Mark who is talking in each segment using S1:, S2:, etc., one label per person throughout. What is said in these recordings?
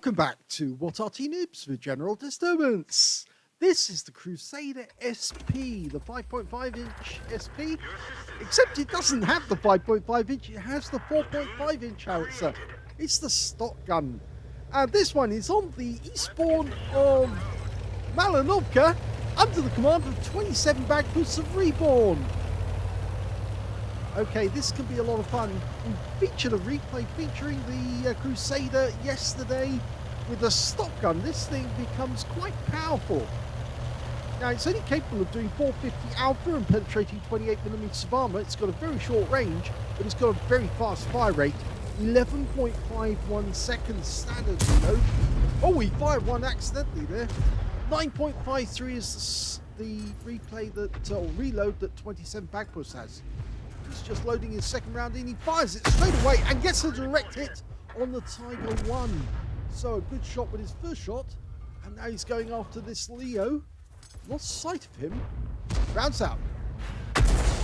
S1: Welcome back to What Arty Noobs for General Disturbance. This is the Crusader SP, the 5.5-inch SP, except it doesn't have the 5.5-inch, it has the 4.5-inch howitzer. It's the stock gun. And this one is on the eastbourne of Malinovka under the command of 27BAGPUSS of REBRN. Okay, this can be a lot of fun. We featured a replay featuring the Crusader yesterday with a stock gun. This thing becomes quite powerful. Now, it's only capable of doing 450 alpha and penetrating 28mm of armor. It's got a very short range, but it's got a very fast fire rate. 11.51 seconds standard reload. Oh, he fired one accidentally there. 9.53 is the replay that, or reload that 27BAGPUSS has. He's just loading his second round in. He fires it straight away and gets a direct hit on the Tiger 1. So a good shot with his first shot. And now he's going after this Leo. Lost sight of him. Rounds out.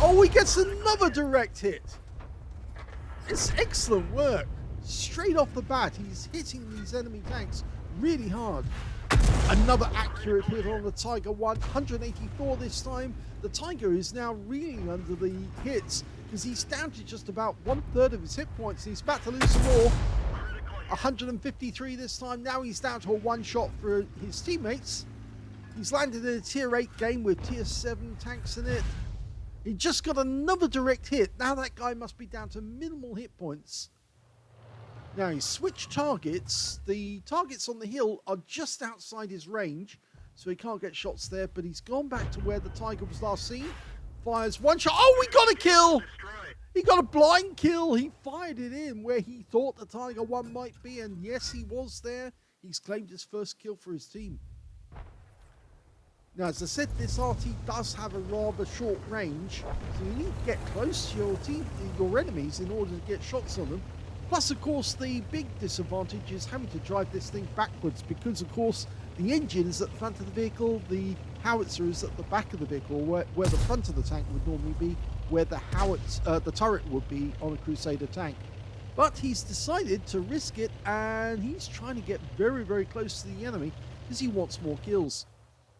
S1: Oh, he gets another direct hit. It's excellent work. Straight off the bat, he's hitting these enemy tanks really hard. Another accurate hit on the Tiger 1, 184 this time. The Tiger is now reeling under the hits because he's down to just about 1/3 of his hit points. He's about to lose some more. 153 this time. Now he's down to a one shot for his teammates. He's landed in a tier 8 game with tier 7 tanks in it. He just got another direct hit. Now that guy must be down to minimal hit points. Now he's switched targets. The targets on the hill are just outside his range, so he can't get shots there, but he's gone back to where the Tiger was last seen. Fires one shot. Oh, we got a kill! He got a blind kill. He fired it in where he thought the Tiger 1 might be, and yes, he was there. He's claimed his first kill for his team. Now, as I said, this Arty does have a rather short range, so you need to get close to your enemies in order to get shots on them. Plus, of course, the big disadvantage is having to drive this thing backwards because, of course, the engine is at the front of the vehicle, the howitzer is at the back of the vehicle, where the front of the tank would normally be, where the turret would be on a Crusader tank. But he's decided to risk it, and he's trying to get very, very close to the enemy because he wants more kills.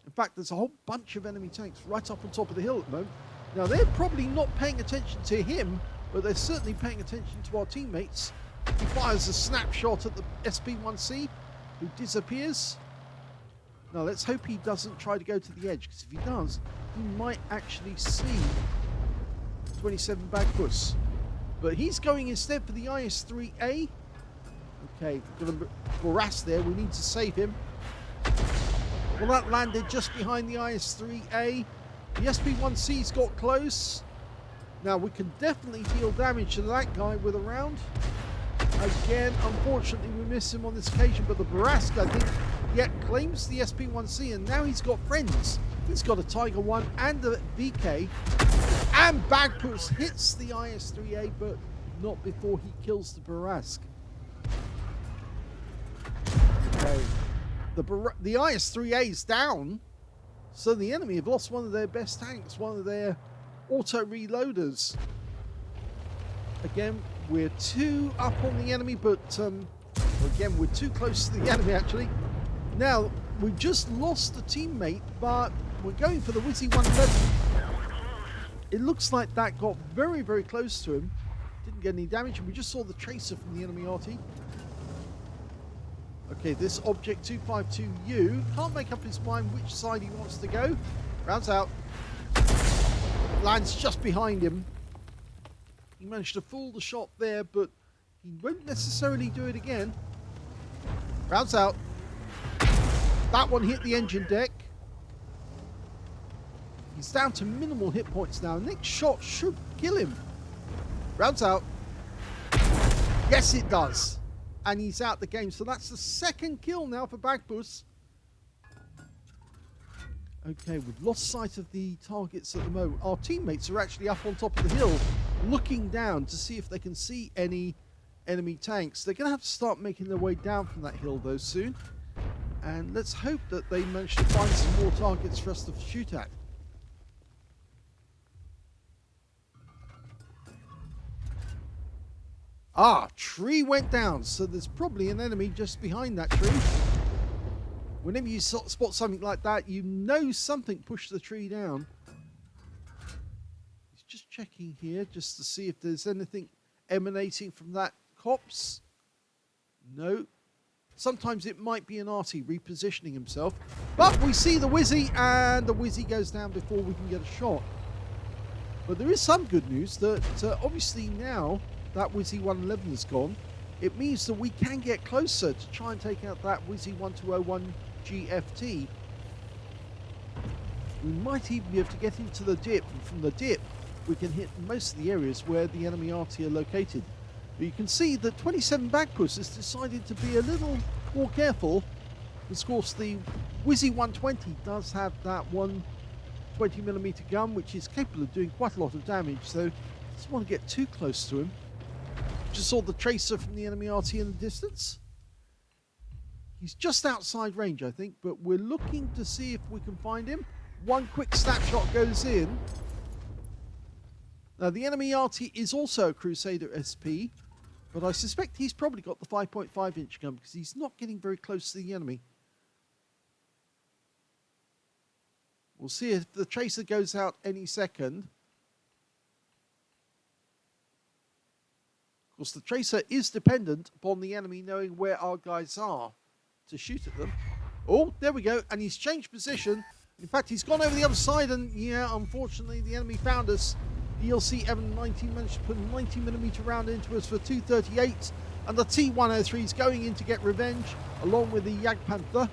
S1: In fact, there's a whole bunch of enemy tanks right up on top of the hill at the moment. Now, they're probably not paying attention to him, but they're certainly paying attention to our teammates. He fires a snapshot at the SP1C, who disappears. Now, let's hope he doesn't try to go to the edge, because if he does, he might actually see 27BAGPUSS. But he's going instead for the IS-3A. Okay, we're going to harass there. We need to save him. Well, that landed just behind the IS-3A. The SP1C's got close. Now, we can definitely deal damage to that guy with a round. Again, unfortunately, we miss him on this occasion, but the Barask, I think, yet claims the SP1C, and now he's got friends. He's got a Tiger 1 and a VK, and BAGPUSS hits the IS-3A, but not before he kills the Barask. Okay. The IS-3A is down, so the enemy have lost one of their best tanks, one of their auto-reloaders. Again, we're 2 up on the enemy, but again, we're too close to the enemy, actually. Now, we just lost a teammate, but we're going for the Wizzy 111. It looks like that got very, very close to him. Didn't get any damage, and we just saw the tracer from the enemy Arty. Okay, this Object 252U can't make up his mind which side he wants to go. Rounds out. Lands just behind him. He managed to fool the shot there, but he won't necessarily do it again. Rounds out. That one hit the engine deck. He's down to minimal hit points now. Next shot should kill him. Rounds out. Yes, it does. And he's out the game. So that's the second kill now for BAGPUSS. Okay, we've lost sight of the targets at the moment. Our teammates are actually up on top of the hill, looking down to see if they can see any enemy tanks. They're going to have to start making their way down from that hill, though, soon. And let's hope that they manage to find some more targets for us to shoot at. Ah, tree went down, so there's probably an enemy just behind that tree. Whenever you spot something like that, you know something pushed the tree down. He's just checking here just to see if there's anything emanating from that copse. No. Sometimes it might be an Arty repositioning himself. But we see the Wizzy, and the Wizzy goes down before we can get a shot. But there is some good news that obviously now that Wizzy 111 is gone, it means that we can get closer to try and take out that Wizzy 1201 GFT. We might even be able to get into the dip, and from the dip we can hit most of the areas where the enemy Arty are located. But you can see that 27BAGPUSS has decided to be a little more careful. Of course, the Wizzy 120 does have that 120mm gun, which is capable of doing quite a lot of damage, so doesn't want to get too close to him. Just saw the tracer from the enemy Arty in the distance. He's just outside range, I think, but we're looking to see if we can find him. One quick snapshot goes in. Now, the enemy Arty is also a Crusader SP, but I suspect he's probably got the 5.5-inch gun because he's not getting very close to the enemy. We'll see if the tracer goes out any second. Of course, the tracer is dependent upon the enemy knowing where our guys are to shoot at them. Oh, there we go. And he's changed position. In fact, he's gone over the other side. And yeah, unfortunately, the enemy found us. The ELC M19 managed to put a 90mm round into us for 238. And the T103 is going in to get revenge along with the Jagdpanther.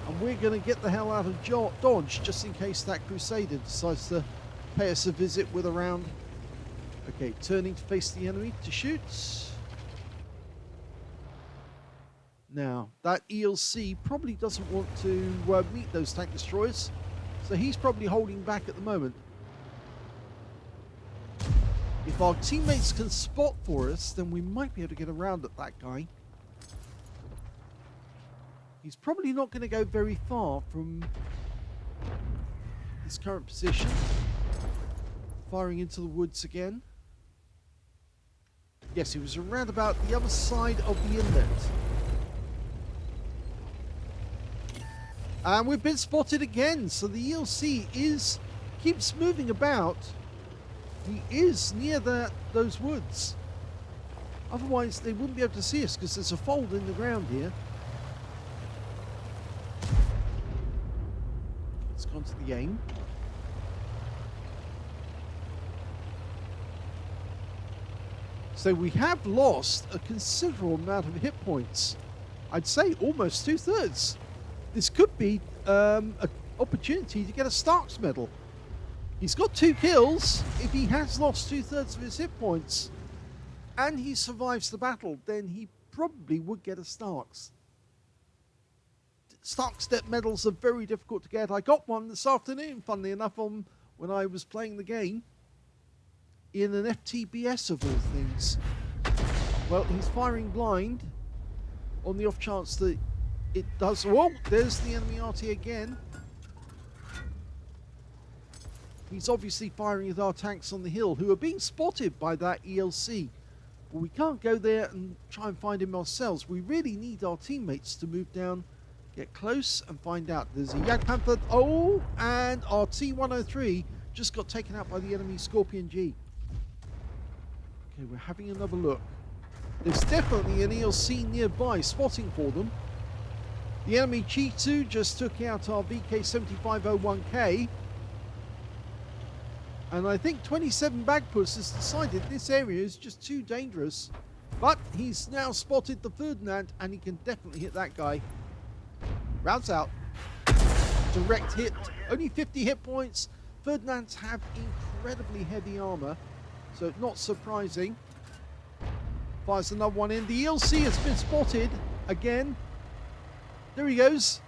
S1: And we're going to get the hell out of Dodge just in case that Crusader decides to pay us a visit with a round. Okay, turning to face the enemy to shoot. Now, that ELC probably doesn't want to meet those tank destroyers, so he's probably holding back at the moment. If our teammates can spot for us, then we might be able to get around at that guy. He's probably not going to go very far from his current position. Firing into the woods again. Yes, he was around about the other side of the inlet. And we've been spotted again, so the ELC keeps moving about. He is near those woods. Otherwise, they wouldn't be able to see us because there's a fold in the ground here. Let's go on to the aim. So we have lost a considerable amount of hit points. I'd say almost 2/3. This could be an opportunity to get a Stark's medal. He's got 2 kills. If he has lost 2/3 of his hit points and he survives the battle, then he probably would get a Stark's. Stark's medals are very difficult to get. I got one this afternoon, funnily enough, when I was playing the game. In an FTBS of all things. Well, he's firing blind on the off chance that it does. Oh, there's the enemy Arty again. He's obviously firing at our tanks on the hill who are being spotted by that ELC. But we can't go there and try and find him ourselves. We really need our teammates to move down, get close and find out. There's a Jagdpanther. Oh, and our T103 just got taken out by the enemy Scorpion G. Okay, we're having another look. There's definitely an ELC nearby spotting for them. The enemy Chi-2 just took out our VK7501K. And I think 27BAGPUSS has decided this area is just too dangerous. But he's now spotted the Ferdinand and he can definitely hit that guy. Rounds out. Direct hit. Only 50 hit points. Ferdinands have incredibly heavy armor. So not surprising. Fires another one in. The ELC has been spotted again. There he goes.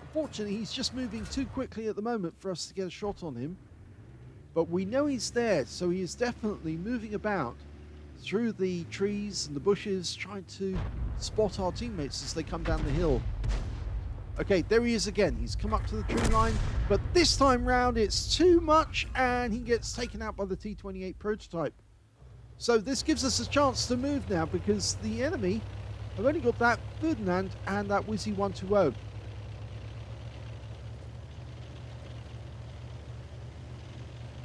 S1: Unfortunately, he's just moving too quickly at the moment for us to get a shot on him. But we know he's there, so he is definitely moving about through the trees and the bushes, trying to spot our teammates as they come down the hill. Okay, there he is again. He's come up to the tree line, but this time round it's too much and he gets taken out by the T28 prototype. So this gives us a chance to move now because the enemy have only got that Ferdinand and that Wizzy 120.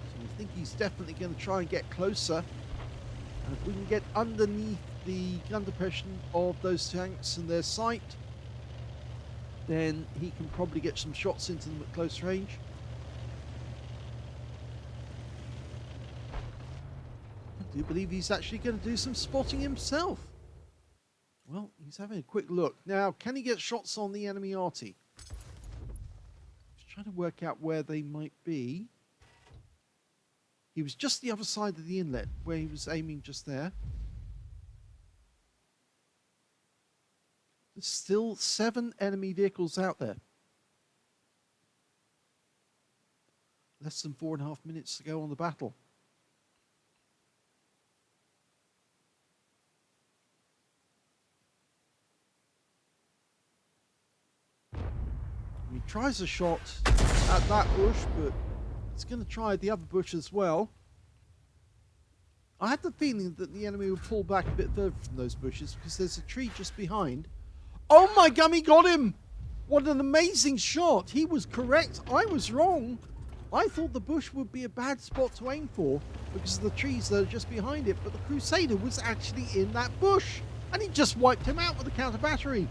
S1: So I think he's definitely going to try and get closer. And if we can get underneath the gun depression of those tanks and their sight, then he can probably get some shots into them at close range. I do believe he's actually going to do some spotting himself. Well, he's having a quick look. Now, can he get shots on the enemy Arty? He's trying to work out where they might be. He was just the other side of the inlet, where he was aiming just there. There's still 7 enemy vehicles out there. Less than 4.5 minutes to go on the battle. He tries a shot at that bush, but he's going to try the other bush as well. I had the feeling that the enemy would pull back a bit further from those bushes because there's a tree just behind. Oh my gummy, got him! What an amazing shot. He was correct. I was wrong. I thought the bush would be a bad spot to aim for because of the trees that are just behind it, but the Crusader was actually in that bush and he just wiped him out with a counter battery.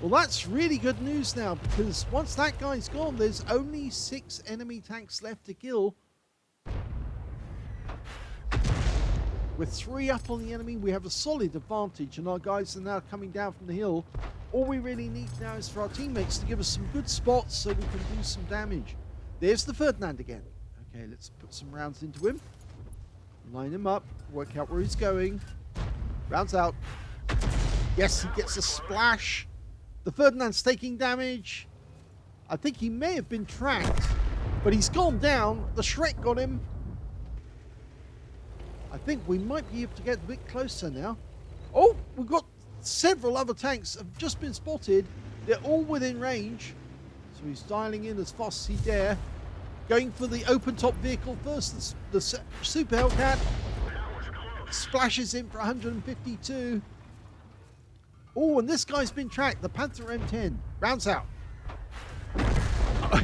S1: Well, that's really good news now because once that guy's gone, there's only 6 enemy tanks left to kill. With 3 up on the enemy, we have a solid advantage and our guys are now coming down from the hill. All we really need now is for our teammates to give us some good spots so we can do some damage. There's the Ferdinand again. Okay, let's put some rounds into him. Line him up, work out where he's going. Rounds out. Yes, he gets a splash. The Ferdinand's taking damage. I think he may have been tracked, but he's gone down. The Shrek got him. I think we might be able to get a bit closer now. Oh, we've got several other tanks have just been spotted. They're all within range. So he's dialing in as fast as he dare. Going for the open top vehicle first. The Super Hellcat splashes in for 152. Oh, and this guy's been tracked. The Panther M10 rounds out.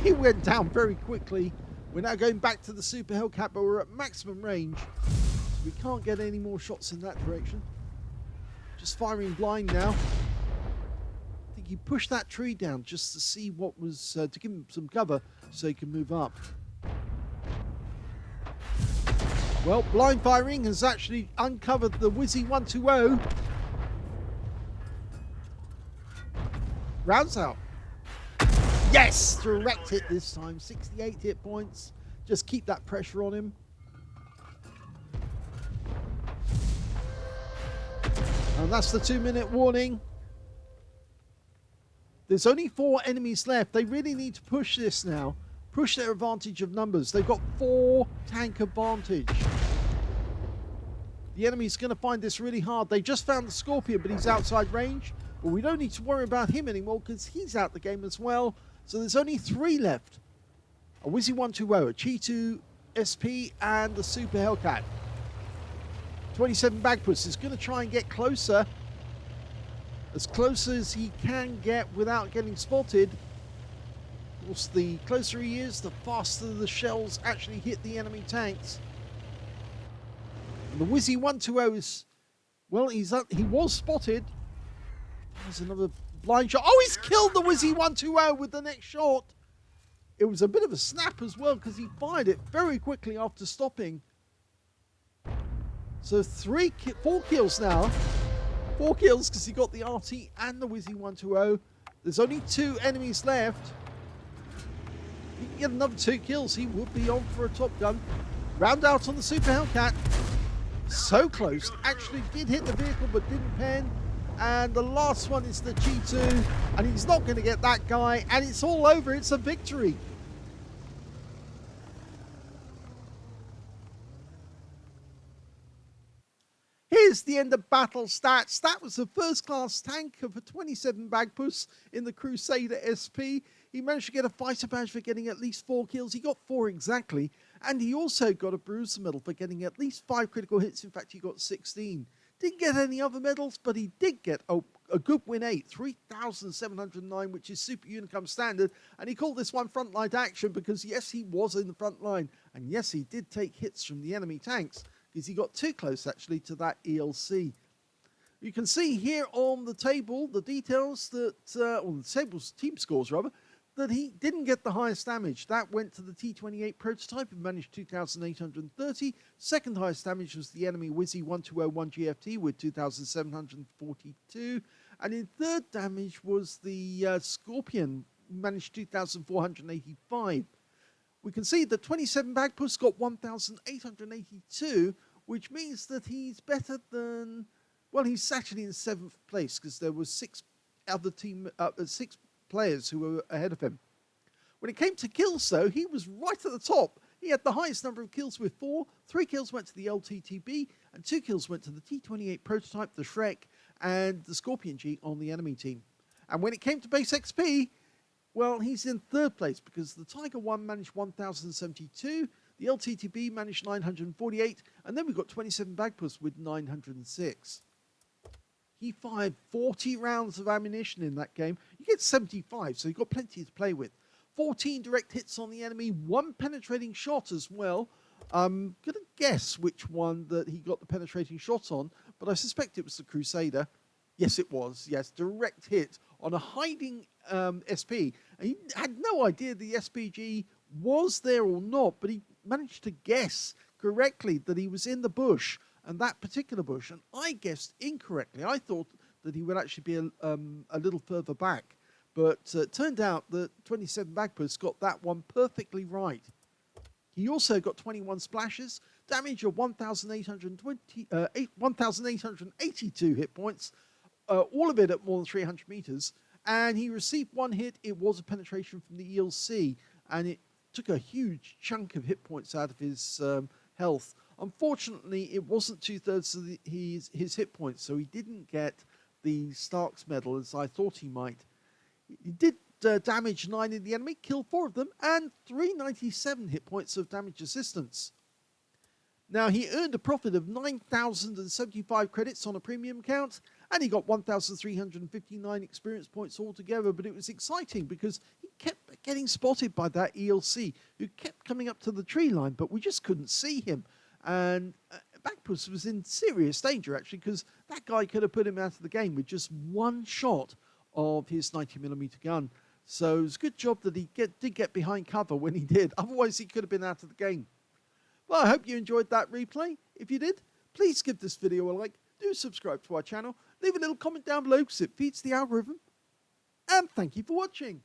S1: He went down very quickly. We're now going back to the Super Hellcat, but we're at maximum range. We can't get any more shots in that direction. Just firing blind now. I think he pushed that tree down just to see what was, to give him some cover so he can move up. Well, blind firing has actually uncovered the Wizzy 120. Rounds out. Yes! Direct hit this time. 68 hit points. Just keep that pressure on him. And that's the 2-minute warning. There's only 4 enemies left. They really need to push this now. Push their advantage of numbers. They've got 4 tank advantage. The enemy's going to find this really hard. They just found the Scorpion, but he's outside range. Well, we don't need to worry about him anymore because he's out the game as well. So there's only 3 left. A Wizzy 120, a Chi-2 SP, and the Super Hellcat. 27BAGPUSS is going to try and get closer. As close as he can get without getting spotted. Of course, the closer he is, the faster the shells actually hit the enemy tanks. And the Wizzy 120 is, well, he was spotted. There's another blind shot. Oh, he's killed the Wizzy 120 with the next shot. It was a bit of a snap as well because he fired it very quickly after stopping. So 4 kills now. 4 kills because he got the Arty and the Wizzy 120. There's only 2 enemies left. If he can get another 2 kills, he would be on for a Top Gun. Round out on the Super Hellcat. So close. Actually did hit the vehicle but didn't pen. And the last one is the Chi-2. And he's not going to get that guy. And it's all over. It's a victory. Here's the end of battle stats. That was the first class tank of a 27BAGPUSS in the Crusader SP. He managed to get a fighter badge for getting at least 4 kills. He got 4 exactly. And he also got a Bruiser medal for getting at least 5 critical hits. In fact, he got 16. Didn't get any other medals, but he did get a good win 8, 3,709, which is Super Unicum standard. And he called this one frontline action because, yes, he was in the front line. And yes, he did take hits from the enemy tanks because he got too close, actually, to that ELC. You can see here on the table the details that, or the table's team scores, rather, that he didn't get the highest damage. That went to the T28 prototype, who managed 2,830. Second highest damage was the enemy Wizzy 1201 GFT with 2,742. And in third damage was the Scorpion, who managed 2,485. We can see that 27BAGPUSS got 1,882, which means that he's better than, well, he's actually in 7th place because there was 6 players who were ahead of him. When it came to kills, though, he was right at the top. He had the highest number of kills with 4. 3 kills went to the LTTB, and 2 kills went to the T28 prototype, the Shrek, and the Scorpion G on the enemy team. And when it came to base XP, well, he's in 3rd place because the Tiger 1 managed 1,072, the LTTB managed 948, and then we've got 27BAGPUSS with 906. He fired 40 rounds of ammunition in that game. You get 75, so you've got plenty to play with. 14 direct hits on the enemy, 1 penetrating shot as well. I'm going to guess which one that he got the penetrating shot on, but I suspect it was the Crusader. Yes, it was. Yes, direct hit on a hiding SP. And he had no idea the SPG was there or not, but he managed to guess correctly that he was in the bush, and that particular bush, and I guessed incorrectly. I thought that he would actually be a little further back, but it turned out that 27BAGPUSS got that one perfectly right. He also got 21 splashes, damage of 1,882 hit points, all of it at more than 300 meters, and he received 1 hit. It was a penetration from the ELC, and it took a huge chunk of hit points out of his health. Unfortunately, it wasn't 2/3 of his hit points, so he didn't get the Stark's medal as I thought he might. He did damage 9 in the enemy, killed 4 of them, and 397 hit points of damage assistance. Now, he earned a profit of 9,075 credits on a premium account, and he got 1,359 experience points altogether, but it was exciting because he kept getting spotted by that ELC, who kept coming up to the tree line, but we just couldn't see him. And BAGPUSS was in serious danger, actually, because that guy could have put him out of the game with just 1 shot of his 90mm gun. So it was a good job that he did get behind cover when he did. Otherwise, he could have been out of the game. Well, I hope you enjoyed that replay. If you did, please give this video a like. Do subscribe to our channel. Leave a little comment down below because it feeds the algorithm. And thank you for watching.